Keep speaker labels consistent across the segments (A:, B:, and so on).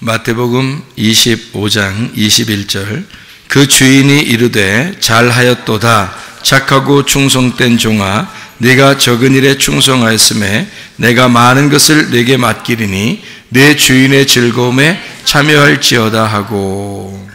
A: 마태복음 25장 21절 그 주인이 이르되 잘하였도다 착하고 충성된 종아 네가 적은 일에 충성하였음에 내가 많은 것을 네게 맡기리니 내 주인의 즐거움에 참여할지어다 하고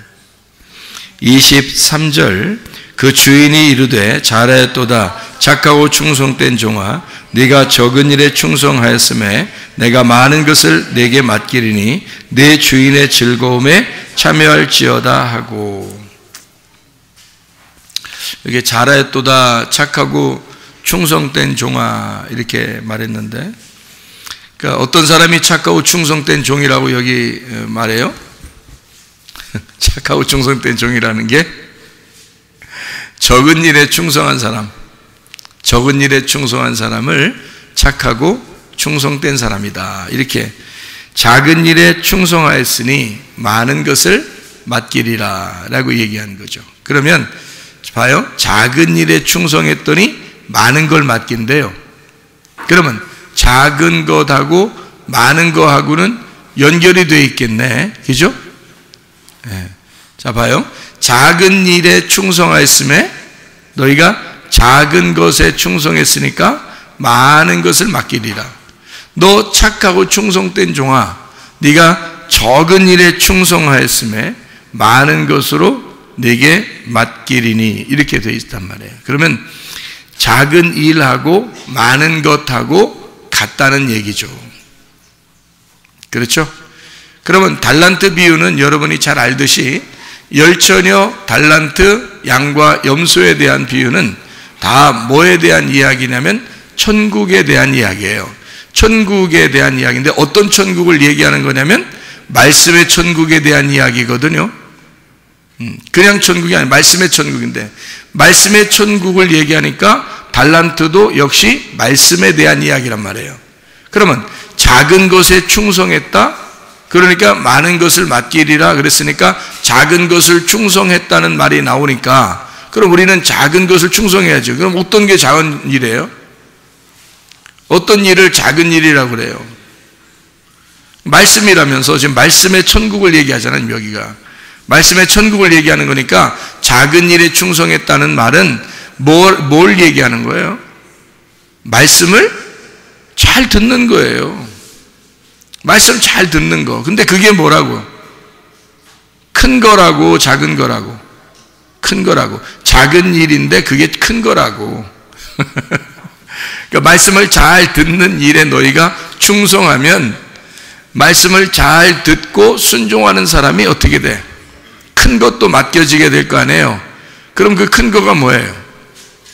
A: 23절 그 주인이 이르되 잘하였도다 착하고 충성된 종아 네가 적은 일에 충성하였음에 내가 많은 것을 네게 맡기리니 내 주인의 즐거움에 참여할지어다 하고 이게 잘하였도다 착하고 충성된 종아 이렇게 말했는데 그러니까 어떤 사람이 착하고 충성된 종이라고 여기 말해요? 착하고 충성된 종이라는 게 적은 일에 충성한 사람, 적은 일에 충성한 사람을 착하고 충성된 사람이다. 이렇게 작은 일에 충성하였으니 많은 것을 맡기리라 라고 얘기하는 거죠. 그러면 봐요. 작은 일에 충성했더니 많은 걸 맡긴대요. 그러면 작은 것하고 많은 것하고는 연결이 되어 있겠네. 그죠? 네. 자, 봐요. 작은 일에 충성하였음에 너희가 작은 것에 충성했으니까 많은 것을 맡기리라. 너 착하고 충성된 종아, 네가 적은 일에 충성하였음에 많은 것으로 네게 맡기리니 이렇게 되어 있단 말이에요. 그러면 작은 일하고 많은 것하고 같다는 얘기죠. 그렇죠? 그러면 달란트 비유는 여러분이 잘 알듯이 열처녀, 달란트, 양과 염소에 대한 비유는 다 뭐에 대한 이야기냐면 천국에 대한 이야기예요. 천국에 대한 이야기인데 어떤 천국을 얘기하는 거냐면 말씀의 천국에 대한 이야기거든요. 그냥 천국이 아니라 말씀의 천국인데 말씀의 천국을 얘기하니까 달란트도 역시 말씀에 대한 이야기란 말이에요. 그러면 작은 것에 충성했다? 그러니까 많은 것을 맡기리라 그랬으니까 작은 것을 충성했다는 말이 나오니까 그럼 우리는 작은 것을 충성해야죠. 그럼 어떤 게 작은 일이에요? 어떤 일을 작은 일이라고 그래요? 말씀이라면서 지금 말씀의 천국을 얘기하잖아요. 여기가 말씀의 천국을 얘기하는 거니까 작은 일에 충성했다는 말은 뭘 얘기하는 거예요? 말씀을 잘 듣는 거예요. 말씀 잘 듣는 거. 근데 그게 뭐라고? 큰 거라고 작은 거라고? 큰 거라고. 작은 일인데 그게 큰 거라고. 그러니까 말씀을 잘 듣는 일에 너희가 충성하면 말씀을 잘 듣고 순종하는 사람이 어떻게 돼? 큰 것도 맡겨지게 될 거 아니에요. 그럼 그 큰 거가 뭐예요?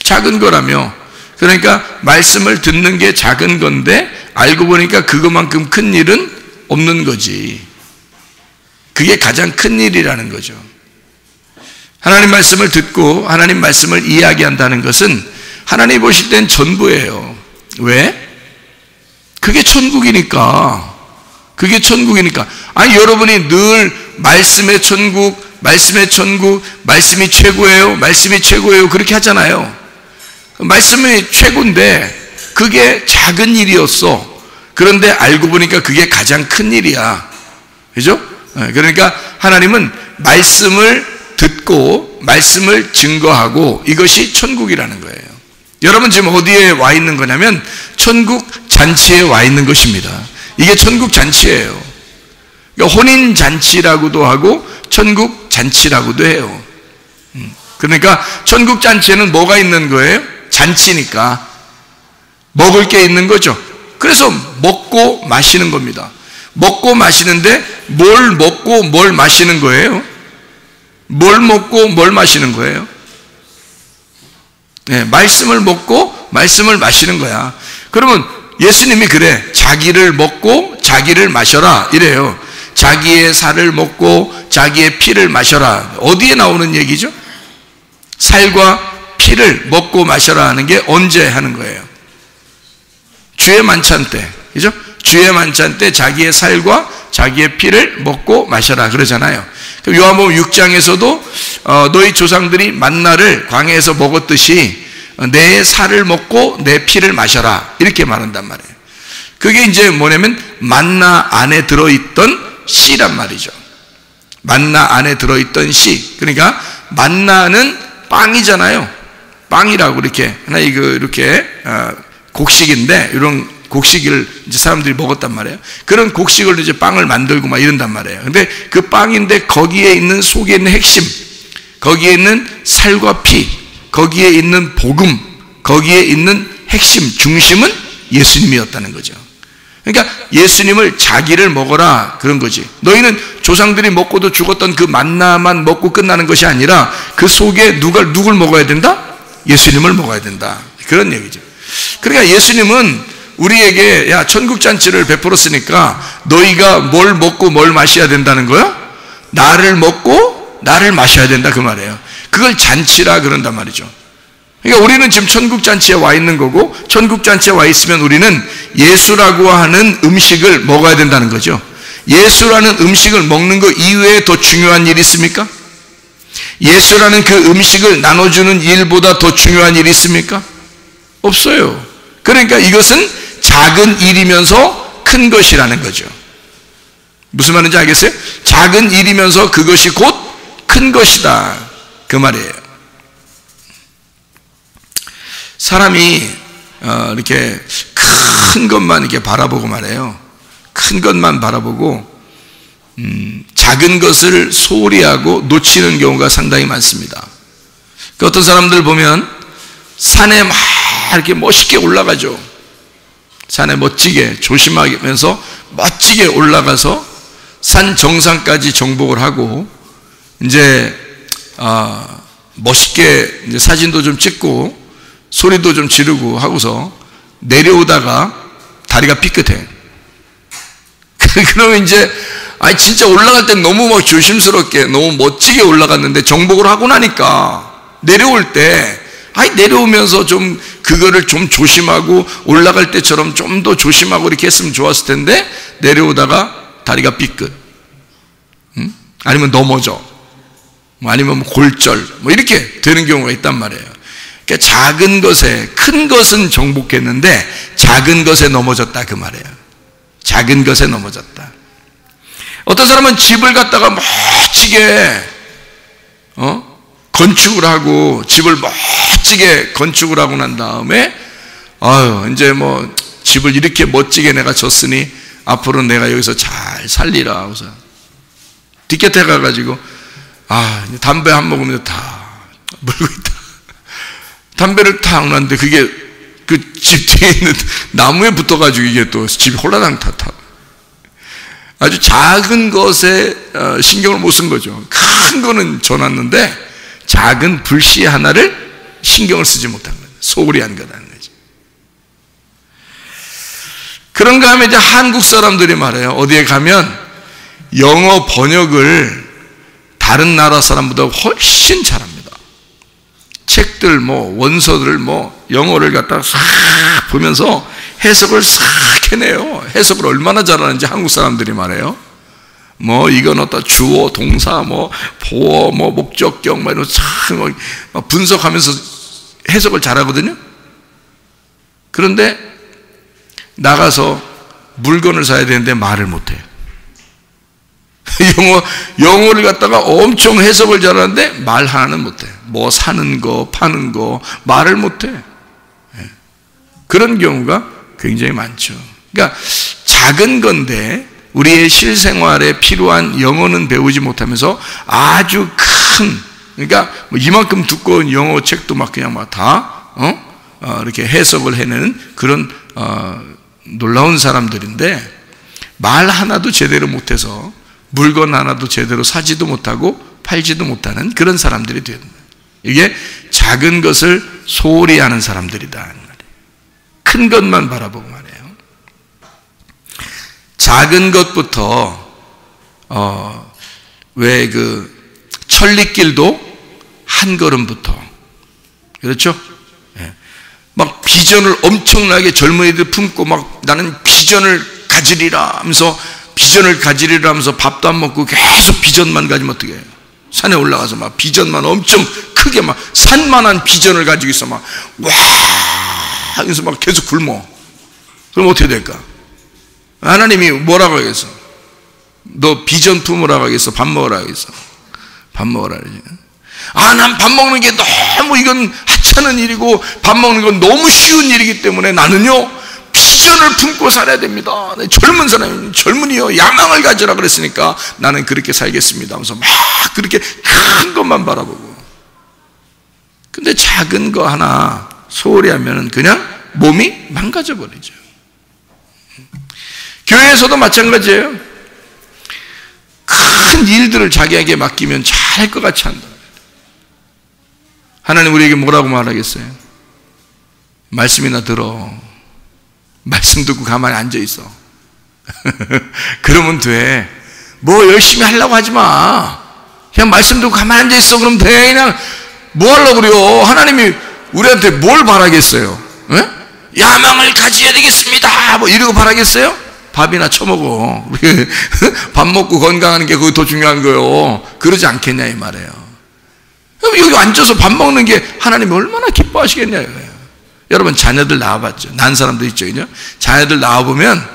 A: 작은 거라며. 그러니까 말씀을 듣는 게 작은 건데 알고 보니까 그것만큼 큰 일은 없는 거지. 그게 가장 큰 일이라는 거죠. 하나님 말씀을 듣고 하나님 말씀을 이야기한다는 것은 하나님 보실 땐 전부예요. 왜? 그게 천국이니까. 그게 천국이니까. 아니 여러분이 늘 말씀의 천국, 말씀의 천국, 말씀이 최고예요, 말씀이 최고예요 그렇게 하잖아요. 말씀이 최고인데 그게 작은 일이었어. 그런데 알고 보니까 그게 가장 큰 일이야. 그죠? 그러니까 하나님은 말씀을 듣고 말씀을 증거하고 이것이 천국이라는 거예요. 여러분 지금 어디에 와 있는 거냐면 천국 잔치에 와 있는 것입니다. 이게 천국 잔치예요. 그러니까 혼인 잔치라고도 하고 천국 잔치라고도 해요. 그러니까 천국 잔치에는 뭐가 있는 거예요? 잔치니까 먹을 게 있는 거죠. 그래서 먹고 마시는 겁니다. 먹고 마시는데 뭘 먹고 뭘 마시는 거예요? 뭘 먹고 뭘 마시는 거예요? 네, 말씀을 먹고 말씀을 마시는 거야. 그러면 예수님이 그래. 자기를 먹고 자기를 마셔라 이래요. 자기의 살을 먹고 자기의 피를 마셔라. 어디에 나오는 얘기죠? 살과 피를 먹고 마셔라 하는 게 언제 하는 거예요? 주의 만찬 때. 그죠? 주의 만찬 때 자기의 살과 자기의 피를 먹고 마셔라 그러잖아요. 요한복음 6장에서도 너희 조상들이 만나를 광야에서 먹었듯이 내 살을 먹고 내 피를 마셔라 이렇게 말한단 말이에요. 그게 이제 뭐냐면 만나 안에 들어있던 씨란 말이죠. 만나 안에 들어있던 씨. 그러니까 만나는 빵이잖아요. 빵이라고 이렇게 하나 이렇게 곡식인데 이런 곡식을 이제 사람들이 먹었단 말이에요. 그런 곡식을 이제 빵을 만들고 막 이런단 말이에요. 근데 그 빵인데 거기에 있는 속에 있는 핵심, 거기에 있는 살과 피, 거기에 있는 복음, 거기에 있는 핵심, 중심은 예수님이었다는 거죠. 그러니까 예수님을 자기를 먹어라 그런 거지. 너희는 조상들이 먹고도 죽었던 그 만나만 먹고 끝나는 것이 아니라 그 속에 누굴 먹어야 된다? 예수님을 먹어야 된다. 그런 얘기죠. 그러니까 예수님은 우리에게 야 천국잔치를 베풀었으니까 너희가 뭘 먹고 뭘 마셔야 된다는 거야? 나를 먹고 나를 마셔야 된다 그 말이에요. 그걸 잔치라 그런단 말이죠. 그러니까 우리는 지금 천국잔치에 와 있는 거고 천국잔치에 와 있으면 우리는 예수라고 하는 음식을 먹어야 된다는 거죠. 예수라는 음식을 먹는 것 이외에 더 중요한 일이 있습니까? 예수라는 그 음식을 나눠주는 일보다 더 중요한 일이 있습니까? 없어요. 그러니까 이것은 작은 일이면서 큰 것이라는 거죠. 무슨 말인지 알겠어요? 작은 일이면서 그것이 곧 큰 것이다 그 말이에요. 사람이 이렇게 큰 것만 이렇게 바라보고 말해요. 큰 것만 바라보고 작은 것을 소홀히 하고 놓치는 경우가 상당히 많습니다. 그 어떤 사람들 보면 산에 막 이렇게 멋있게 올라가죠. 산에 멋지게 조심하면서 멋지게 올라가서 산 정상까지 정복을 하고 이제 멋있게 이제 사진도 좀 찍고 소리도 좀 지르고 하고서 내려오다가 다리가 삐끗해. 그러면 이제 진짜 올라갈 땐 너무 막 조심스럽게 너무 멋지게 올라갔는데 정복을 하고 나니까 내려올 때 내려오면서 좀 그거를 좀 조심하고 올라갈 때처럼 좀 더 조심하고 이렇게 했으면 좋았을 텐데 내려오다가 다리가 삐끗, 아니면 넘어져, 아니면 골절 이렇게 되는 경우가 있단 말이에요. 그러니까 작은 것에, 큰 것은 정복했는데 작은 것에 넘어졌다 그 말이에요. 작은 것에 넘어졌다. 어떤 사람은 집을 갖다가 멋지게 건축을 하고 집을 멋지게 건축을 하고 난 다음에 이제 뭐 집을 이렇게 멋지게 내가 졌으니 앞으로 내가 여기서 잘 살리라 하고서 뒷곁에 가가지고 담배 한 모금에 다 물고 있다. 담배를 탁 놨는데 그게 그 집 뒤에 있는 나무에 붙어가지고 이게 또 집이 홀라당 타. 아주 작은 것에 신경을 못 쓴 거죠. 큰 거는 져놨는데 작은 불씨 하나를 신경을 쓰지 못한 거예요. 소홀히 한 거다는 거죠. 그런가 하면 이제 한국 사람들이 말해요. 어디에 가면 영어 번역을 다른 나라 사람보다 훨씬 잘합니다. 책들 원서들 영어를 갖다가 싹 보면서 해석을 싹 해내요. 해석을 얼마나 잘하는지 한국 사람들이 말해요. 이건 어떤 주어, 동사, 보어, 목적격, 이런 참 분석하면서 해석을 잘하거든요. 그런데 나가서 물건을 사야 되는데 말을 못해요. 영어를 갖다가 엄청 해석을 잘하는데 말 하나는 못해요. 사는 거, 파는 거, 말을 못해. 그런 경우가 굉장히 많죠. 그러니까 작은 건데 우리의 실생활에 필요한 영어는 배우지 못하면서 아주 큰, 그러니까 이만큼 두꺼운 영어 책도 그냥 다 이렇게 해석을 해내는 그런 놀라운 사람들인데 말 하나도 제대로 못해서 물건 하나도 제대로 사지도 못하고 팔지도 못하는 그런 사람들이 됩니다. 이게 작은 것을 소홀히 하는 사람들이다. 큰 것만 바라보고 말해요. 작은 것부터 왜 천리길도 한 걸음부터, 그렇죠? 막 비전을 엄청나게 젊은이들 품고 나는 비전을 가지리라 하면서 밥도 안 먹고 계속 비전만 가지면 어떻게 해요? 산에 올라가서 비전만 엄청 크게 산만한 비전을 가지고 있어 와 하면서 계속 굶어. 그럼 어떻게 될까? 하나님이 뭐라고 하겠어? 너 비전 품으라고 하겠어? 밥 먹으라고 하겠어? 밥 먹으라 그러지. 난 밥 먹는 게 너무 이건 하찮은 일이고 밥 먹는 건 너무 쉬운 일이기 때문에 나는요 비전을 품고 살아야 됩니다. 젊은 사람이 젊은이요 야망을 가져라 그랬으니까 나는 그렇게 살겠습니다 하면서 막 그렇게 큰 것만 바라보고, 근데 작은 거 하나 소홀히 하면은 그냥 몸이 망가져 버리죠. 교회에서도 마찬가지예요. 큰 일들을 자기에게 맡기면 잘할 것 같이 한다. 하나님 우리에게 뭐라고 말하겠어요? 말씀이나 들어. 말씀 듣고 가만히 앉아 있어. 그러면 돼. 뭐 열심히 하려고 하지 마. 그냥 말씀 듣고 가만히 앉아 있어. 그럼 돼. 그냥 뭐 하려고 그래요? 하나님이 우리한테 뭘 바라겠어요? 에? 야망을 가져야 되겠습니다. 뭐 이러고 바라겠어요? 밥이나 처먹어. 밥 먹고 건강하는 게 그게 더 중요한 거예요. 그러지 않겠냐 이 말이에요. 여기 앉아서 밥 먹는 게 하나님이 얼마나 기뻐하시겠냐 이거예요. 여러분 자녀들 낳아봤죠? 난 사람도 있죠, 그죠? 자녀들 낳아보면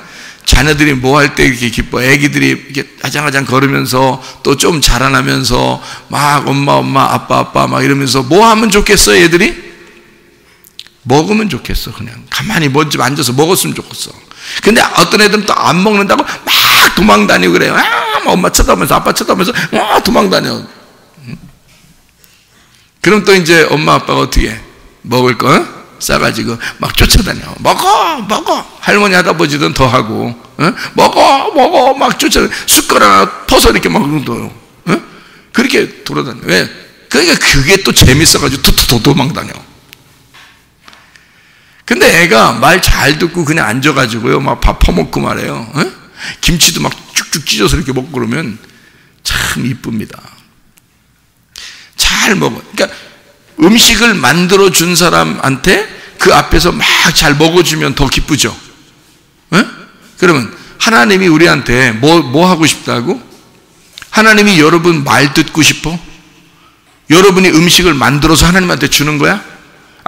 A: 자녀들이 뭐 할 때 이렇게 기뻐. 애기들이 이렇게 아장아장 걸으면서 또 좀 자라나면서 막 엄마 아빠 막 이러면서 뭐 하면 좋겠어 얘들이? 먹으면 좋겠어. 그냥 가만히 먼저 앉아서 먹었으면 좋겠어. 근데 어떤 애들은 또 안 먹는다고 막 도망다니고 그래요. 막 엄마 쳐다보면서 아빠 쳐다보면서 막 도망다녀. 그럼 또 이제 엄마 아빠가 어떻게 해? 먹을 거 싸가지고 막 쫓아다녀. 먹어 할머니 할아버지든 더 하고 먹어 막 쫓아다녀. 숟가락 터서 이렇게 막 그렇게 돌아다녀. 왜? 그러니까 그게 또 재밌어가지고 또 도망다녀. 근데 애가 말 잘 듣고 그냥 앉아가지고요 막 밥 퍼먹고 말해요. 김치도 막 쭉쭉 찢어서 이렇게 먹고 그러면 참 이쁩니다. 잘 먹어. 그러니까 음식을 만들어 준 사람한테 그 앞에서 막 잘 먹어주면 더 기쁘죠. 그러면 하나님이 우리한테 뭐 하고 싶다고? 하나님이 여러분 말 듣고 싶어? 여러분이 음식을 만들어서 하나님한테 주는 거야?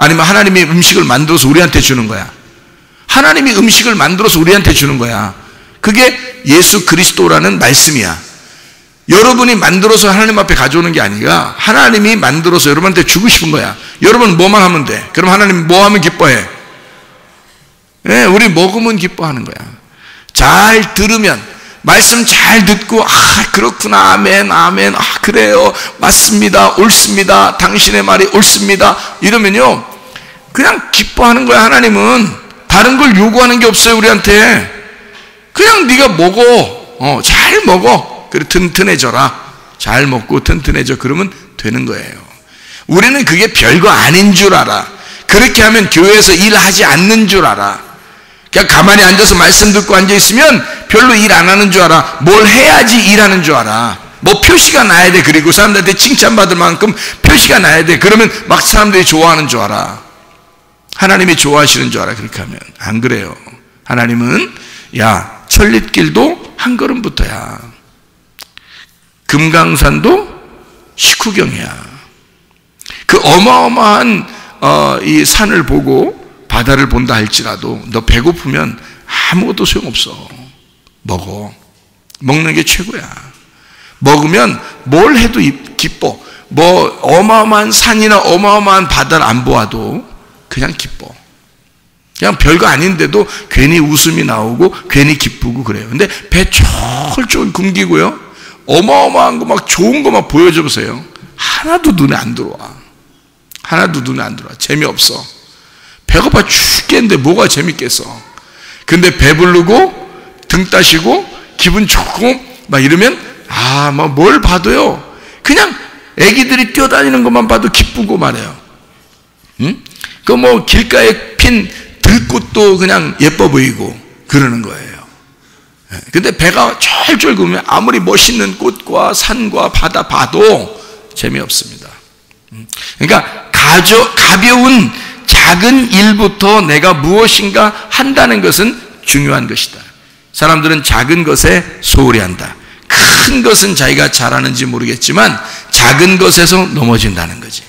A: 아니면 하나님이 음식을 만들어서 우리한테 주는 거야? 하나님이 음식을 만들어서 우리한테 주는 거야. 그게 예수 그리스도라는 말씀이야. 여러분이 만들어서 하나님 앞에 가져오는 게 아니라 하나님이 만들어서 여러분한테 주고 싶은 거야. 여러분 뭐만 하면 돼. 그럼 하나님 뭐 하면 기뻐해? 네, 우리 먹으면 기뻐하는 거야. 잘 들으면, 말씀 잘 듣고 그렇구나 아멘 그래요 맞습니다 옳습니다 당신의 말이 옳습니다 이러면요 그냥 기뻐하는 거야. 하나님은 다른 걸 요구하는 게 없어요. 우리한테 그냥 네가 먹어. 잘 먹어. 그래 튼튼해져라. 잘 먹고 튼튼해져. 그러면 되는 거예요. 우리는 그게 별거 아닌 줄 알아. 그렇게 하면 교회에서 일하지 않는 줄 알아. 그냥 가만히 앉아서 말씀 듣고 앉아있으면 별로 일 안 하는 줄 알아. 뭘 해야지 일하는 줄 알아. 뭐 표시가 나야 돼. 그리고 사람들한테 칭찬받을 만큼 표시가 나야 돼. 그러면 막 사람들이 좋아하는 줄 알아. 하나님이 좋아하시는 줄 알아. 그렇게 하면. 안 그래요. 하나님은 야 천릿길도 한 걸음부터야. 금강산도 식후경이야. 그 어마어마한 이 산을 보고 바다를 본다 할지라도 너 배고프면 아무것도 소용없어. 먹어. 먹는 게 최고야. 먹으면 뭘 해도 기뻐. 뭐 어마어마한 산이나 어마어마한 바다를 안 보아도 그냥 기뻐. 그냥 별거 아닌데도 괜히 웃음이 나오고 괜히 기쁘고 그래요. 근데 배 쫄쫄 굶기고요 어마어마한 거 막 좋은 거 막 보여줘 보세요. 하나도 눈에 안 들어와. 하나도 눈에 안 들어와. 재미없어. 배고파 죽겠는데 뭐가 재밌겠어. 근데 배부르고 등 따시고 기분 좋고 막 이러면 막 뭘 봐도요 그냥 애기들이 뛰어다니는 것만 봐도 기쁘고 말해요. 그 뭐 길가에 핀 들꽃도 그냥 예뻐 보이고 그러는 거예요. 근데 배가 쫄쫄 굶으면 아무리 멋있는 꽃과 산과 바다 봐도 재미없습니다. 그러니까 가벼운 작은 일부터 내가 무엇인가 한다는 것은 중요한 것이다. 사람들은 작은 것에 소홀히 한다. 큰 것은 자기가 잘하는지 모르겠지만 작은 것에서 넘어진다는 거지.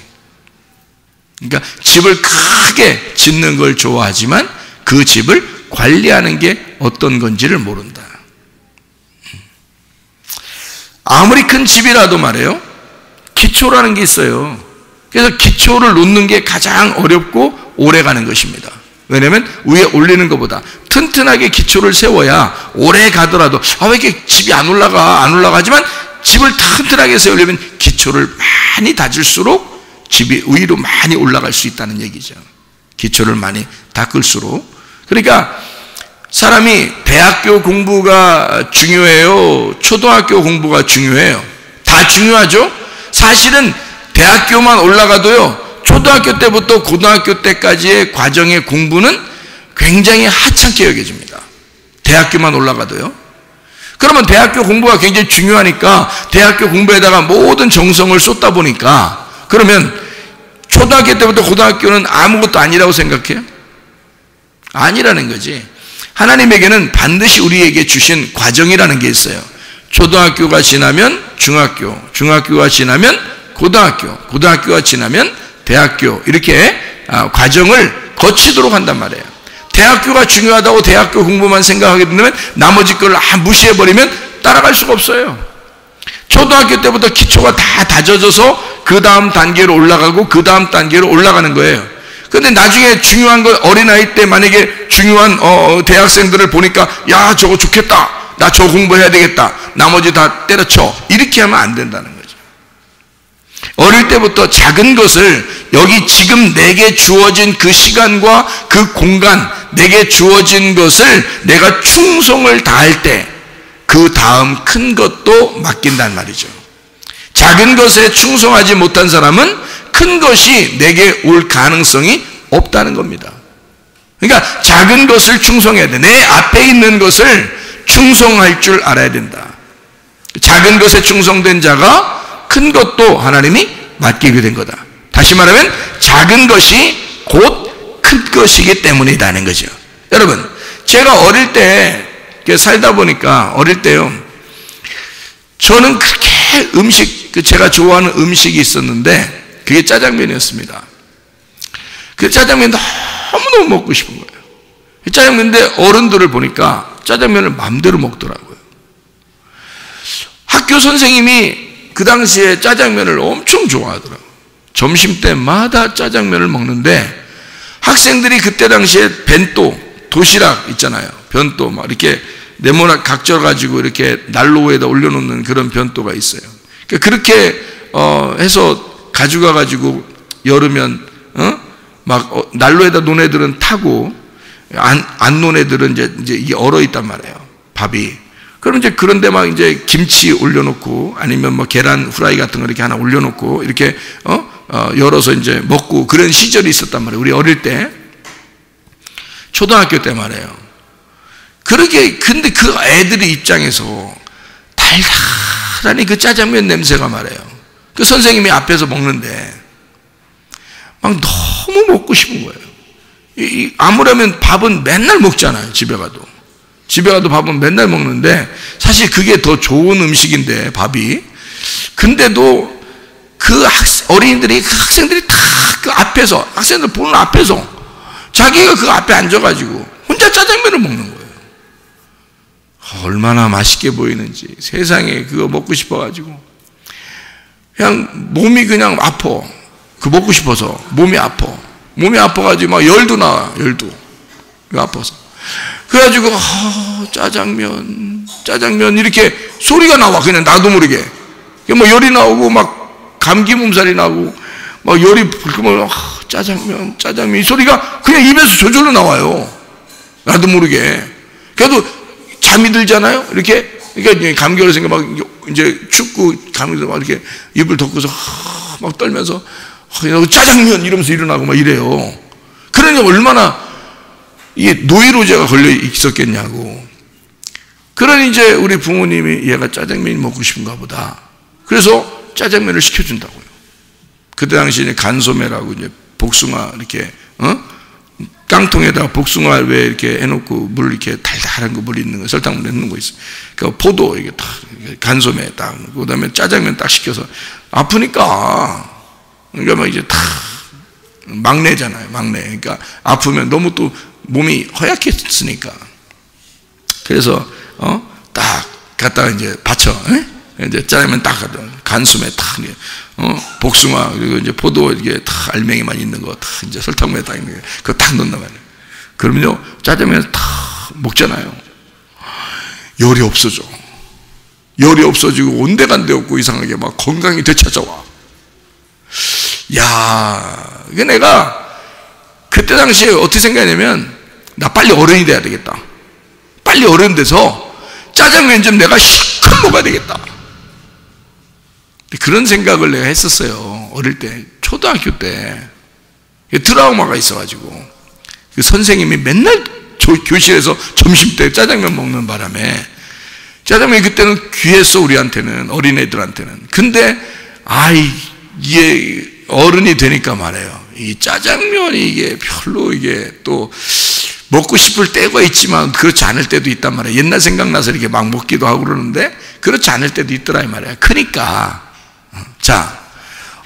A: 그러니까 집을 크게 짓는 걸 좋아하지만 그 집을 관리하는 게 어떤 건지를 모른다. 아무리 큰 집이라도 말이에요, 기초라는 게 있어요. 그래서 기초를 놓는 게 가장 어렵고 오래 가는 것입니다. 왜냐하면 위에 올리는 것보다 튼튼하게 기초를 세워야 오래 가더라도 왜 이렇게 집이 안 올라가지만 집을 튼튼하게 세우려면 기초를 많이 다질수록 집이 위로 많이 올라갈 수 있다는 얘기죠. 기초를 많이 닦을수록. 그러니까 사람이 대학교 공부가 중요해요? 초등학교 공부가 중요해요? 다 중요하죠? 사실은 대학교만 올라가도요, 초등학교 때부터 고등학교 때까지의 과정의 공부는 굉장히 하찮게 여겨집니다. 대학교만 올라가도요. 그러면 대학교 공부가 굉장히 중요하니까 대학교 공부에다가 모든 정성을 쏟다 보니까, 그러면 초등학교 때부터 고등학교는 아무것도 아니라고 생각해요? 아니라는 거지. 하나님에게는 반드시 우리에게 주신 과정이라는 게 있어요. 초등학교가 지나면 중학교, 중학교가 지나면 고등학교, 고등학교가 지나면 대학교, 이렇게 과정을 거치도록 한단 말이에요. 대학교가 중요하다고 대학교 공부만 생각하게 되면 나머지 걸 무시해버리면 따라갈 수가 없어요. 초등학교 때부터 기초가 다 다져져서 그 다음 단계로 올라가고 그 다음 단계로 올라가는 거예요. 근데 나중에 중요한 거, 어린아이 때 만약에 중요한 대학생들을 보니까 야, 저거 좋겠다, 나 저거 공부해야 되겠다, 나머지 다 때려쳐, 이렇게 하면 안 된다는 거예요. 어릴 때부터 작은 것을, 여기 지금 내게 주어진 그 시간과 그 공간, 내게 주어진 것을 내가 충성을 다할 때 그 다음 큰 것도 맡긴단 말이죠. 작은 것에 충성하지 못한 사람은 큰 것이 내게 올 가능성이 없다는 겁니다. 그러니까 작은 것을 충성해야 돼. 내 앞에 있는 것을 충성할 줄 알아야 된다. 작은 것에 충성된 자가 큰 것도 하나님이 맡기게 된 거다. 다시 말하면 작은 것이 곧 큰 것이기 때문이라는 거죠. 여러분, 제가 어릴 때 살다 보니까, 어릴 때요, 저는 그렇게 제가 좋아하는 음식이 있었는데 그게 짜장면이었습니다. 그 짜장면 너무너무 먹고 싶은 거예요. 짜장면인데 어른들을 보니까 짜장면을 마음대로 먹더라고요. 학교 선생님이 그 당시에 짜장면을 엄청 좋아하더라고요. 점심때마다 짜장면을 먹는데 학생들이 그때 당시에 벤또, 도시락 있잖아요. 변또 막 이렇게 네모나 각져가지고 이렇게 난로에다 올려놓는 그런 변또가 있어요. 그렇게 해서 가져가가지고 열으면 막 난로에다 논 애들은 타고 안 논 애들은 이제 이게 얼어 있단 말이에요. 밥이. 그럼 이제 그런데 막 이제 김치 올려놓고 아니면 뭐 계란 후라이 같은 거 이렇게 하나 올려놓고 이렇게 열어서 이제 먹고 그런 시절이 있었단 말이에요. 우리 어릴 때, 초등학교 때 말이에요. 그렇게, 근데 그 애들의 입장에서 달달하니 그 짜장면 냄새가 말이에요. 그 선생님이 앞에서 먹는데 막 너무 먹고 싶은 거예요. 아무래면 밥은 맨날 먹잖아요. 집에 가도 밥은 맨날 먹는데 사실 그게 더 좋은 음식인데, 밥이. 근데도 그 어린이들이, 그 학생들이 다 그 앞에서, 학생들 보는 앞에서 자기가 그 앞에 앉아가지고 혼자 짜장면을 먹는 거예요. 얼마나 맛있게 보이는지. 세상에 그거 먹고 싶어가지고 그냥 몸이 그냥 아파. 그 먹고 싶어서 몸이 아파가지고 막 열도 나와. 열도 아파서. 그래가지고 짜장면 이렇게 소리가 나와. 그냥 나도 모르게 뭐 열이 나오고 막 감기 몸살이 나고 막 열이 불끄면 짜장면 이 소리가 그냥 입에서 저절로 나와요. 나도 모르게. 그래도 잠이 들잖아요. 이렇게. 그러니까 감기 걸렸으니까 막 이제 춥고 감기 막 이렇게 입을 덮고서 막 떨면서 짜장면 이러면서 일어나고 막 이래요. 그러니 얼마나 이게 노이로제가 걸려 있었겠냐고. 그러니 이제 우리 부모님이 얘가 짜장면이 먹고 싶은가 보다. 그래서 짜장면을 시켜준다고요. 그때 당시에 간소매라고 이제 복숭아 이렇게 깡통에다가 복숭아 왜 이렇게 해놓고 물 이렇게 달달한 거 물 있는 거, 설탕물 넣는 거 있어. 그 포도 이게 딱 간소매 딱, 그다음에 짜장면 딱 시켜서 아프니까. 그러니까 막 이제 다 막내잖아요, 막내. 그러니까 아프면 너무 또 몸이 허약했으니까. 그래서 딱 갖다가 이제 받쳐. 이제 짜장면 딱 간수에 딱 복숭아 그리고 이제 포도 이게 다 알맹이만 있는 거 다 이제 설탕물에 딱 있는 거 그거 딱 넣는단 말이에요. 그러면요 짜장면 다 먹잖아요. 열이 없어져. 열이 없어지고 온데간데 없고 이상하게 막 건강이 되찾아와. 야, 이게 내가 그때 당시에 어떻게 생각했냐면 나 빨리 어른이 돼야 되겠다. 빨리 어른 돼서 짜장면 좀 내가 실컷 먹어야 되겠다. 그런 생각을 내가 했었어요. 어릴 때, 초등학교 때. 트라우마가 있어가지고 그 선생님이 맨날 교실에서 점심때 짜장면 먹는 바람에 짜장면이 그때는 귀했어 우리한테는 어린애들한테는. 근데 이게 어른이 되니까 말해요. 이 짜장면이 이게 별로 이게 또 먹고 싶을 때가 있지만 그렇지 않을 때도 있단 말이에요. 옛날 생각나서 이렇게 막 먹기도 하고 그러는데 그렇지 않을 때도 있더라 이 말이에요. 그러니까 자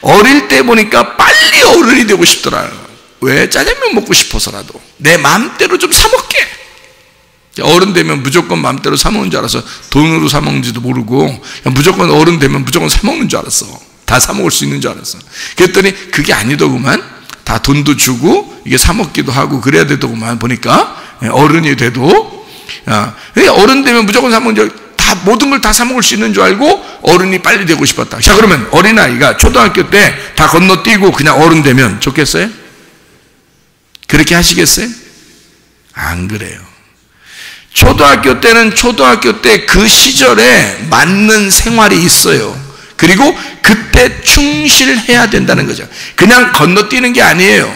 A: 어릴 때 보니까 빨리 어른이 되고 싶더라요. 왜? 짜장면 먹고 싶어서라도 내 마음대로 좀 사 먹게. 어른 되면 무조건 마음대로 사 먹는 줄 알아서 돈으로 사 먹는지도 모르고 무조건 어른 되면 무조건 사 먹는 줄 알았어. 다 사 먹을 수 있는 줄 알았어. 그랬더니 그게 아니더구만. 다 돈도 주고 이게 사 먹기도 하고 그래야 되더구만. 보니까 어른이 돼도 어른 되면 무조건 사 먹는 줄 다 모든 걸 다 사 먹을 수 있는 줄 알고 어른이 빨리 되고 싶었다. 자 그러면 어린아이가 초등학교 때 다 건너뛰고 그냥 어른 되면 좋겠어요? 그렇게 하시겠어요? 안 그래요. 초등학교 때는 초등학교 때 그 시절에 맞는 생활이 있어요. 그리고 그때 충실해야 된다는 거죠. 그냥 건너뛰는 게 아니에요.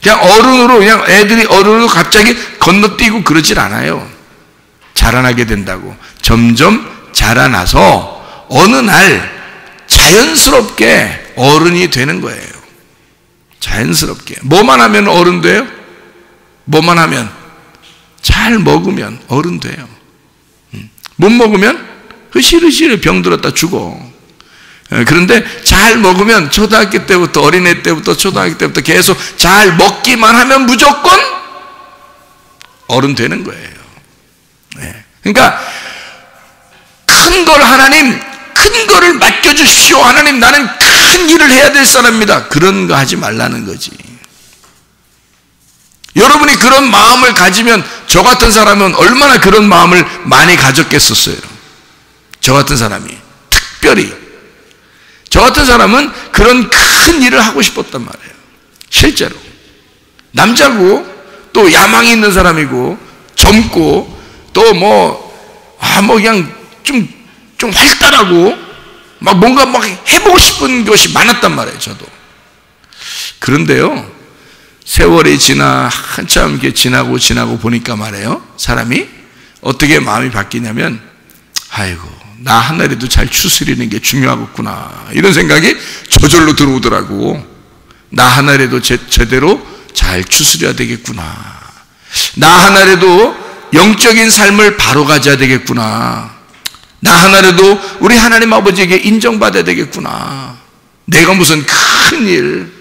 A: 그냥 어른으로 그냥 애들이 어른으로 갑자기 건너뛰고 그러질 않아요. 자라나게 된다고. 점점 자라나서 어느 날 자연스럽게 어른이 되는 거예요. 자연스럽게. 뭐만 하면 어른 돼요? 뭐만 하면? 잘 먹으면 어른 돼요. 못 먹으면 흐실흐실 병들었다 죽어. 그런데 잘 먹으면 초등학교 때부터 어린애 때부터 초등학교 때부터 계속 잘 먹기만 하면 무조건 어른 되는 거예요. 그러니까 큰 걸 하나님 큰 거를 맡겨주십시오. 하나님 나는 큰 일을 해야 될 사람입니다. 그런 거 하지 말라는 거지. 여러분이 그런 마음을 가지면 저 같은 사람은 얼마나 그런 마음을 많이 가졌겠었어요. 저 같은 사람이 특별히 저 같은 사람은 그런 큰 일을 하고 싶었단 말이에요. 실제로 남자고 또 야망이 있는 사람이고 젊고 또 뭐 그냥 좀 활달하고 막 뭔가 막 해보고 싶은 것이 많았단 말이에요. 저도. 그런데요 세월이 지나 한참 이렇게 지나고 보니까 말이에요. 사람이 어떻게 마음이 바뀌냐면 아이고 나 하나라도 잘 추스리는 게 중요하겠구나 이런 생각이 저절로 들어오더라고. 나 하나라도 제대로 잘 추스려야 되겠구나. 나 하나라도 영적인 삶을 바로 가져야 되겠구나. 나 하나라도 우리 하나님 아버지에게 인정받아야 되겠구나. 내가 무슨 큰일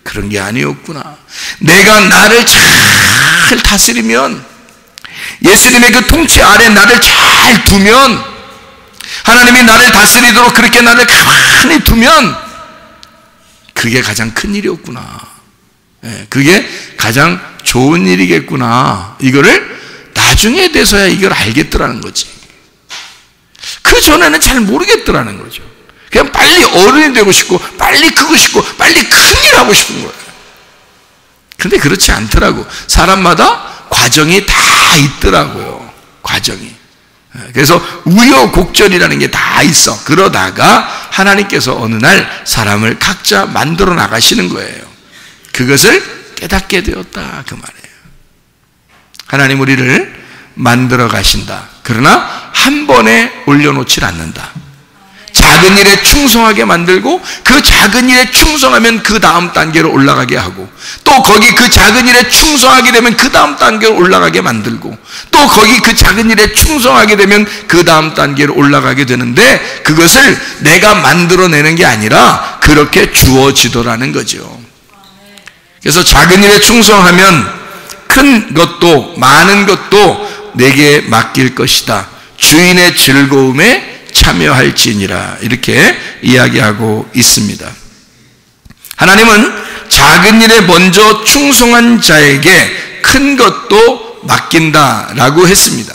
A: 그런 게 아니었구나. 내가 나를 잘 다스리면 예수님의 그 통치 아래 나를 잘 두면 하나님이 나를 다스리도록 그렇게 나를 가만히 두면 그게 가장 큰 일이었구나. 그게 가장 좋은 일이겠구나. 이거를 나중에 돼서야 이걸 알겠더라는 거지. 그 전에는 잘 모르겠더라는 거죠. 그냥 빨리 어른이 되고 싶고 빨리 크고 싶고 빨리 큰일 하고 싶은 거예요. 근데 그렇지 않더라고. 사람마다 과정이 다 있더라고요. 과정이. 그래서 우여곡절이라는 게 다 있어. 그러다가 하나님께서 어느 날 사람을 각자 만들어 나가시는 거예요. 그것을 깨닫게 되었다 그 말이에요. 하나님 우리를 만들어 가신다. 그러나 한 번에 올려놓질 않는다. 작은 일에 충성하게 만들고 그 작은 일에 충성하면 그 다음 단계로 올라가게 하고 또 거기 그 작은 일에 충성하게 되면 그 다음 단계로 올라가게 만들고 또 거기 그 작은 일에 충성하게 되면 그 다음 단계로 올라가게 되는데 그것을 내가 만들어내는 게 아니라 그렇게 주어지더라는 거죠. 그래서 작은 일에 충성하면 큰 것도 많은 것도 내게 맡길 것이다. 주인의 즐거움에 참여할지니라 이렇게 이야기하고 있습니다. 하나님은 작은 일에 먼저 충성한 자에게 큰 것도 맡긴다라고 했습니다.